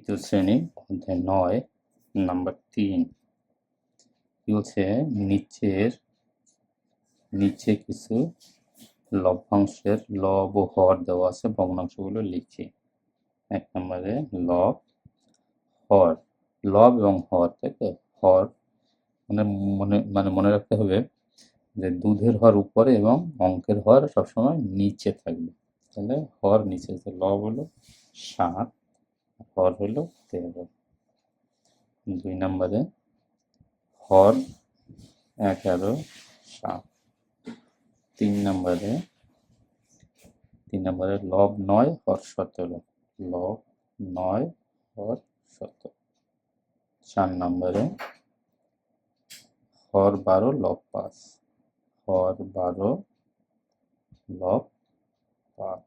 তৃতীয় শ্রেণী অধ্যায় ৯ নাম্বার ৩ কি বলছে নিচে কিছু লভ্যাংশের লব ও হর দেওয়া আছে, ভগ্নাংশগুলো লিখি। ১ নম্বরে লব, হর, লব এবং হর, তাই তো? হর মনে রাখতে হবে যে দুধের হর উপরে এবং অঙ্কের হর সবসময় নিচে থাকবে। তাহলে হর নিচে, লব হলো ৭, হর হলো ১৩। ২ নম্বরে হর ১১, ৭। ৩ নম্বরে লব ৯, হর ১৭। লব ৯, হর ১৭। ৪ নম্বরে হর ১২, লব ৫। হর ১২, লব ৫।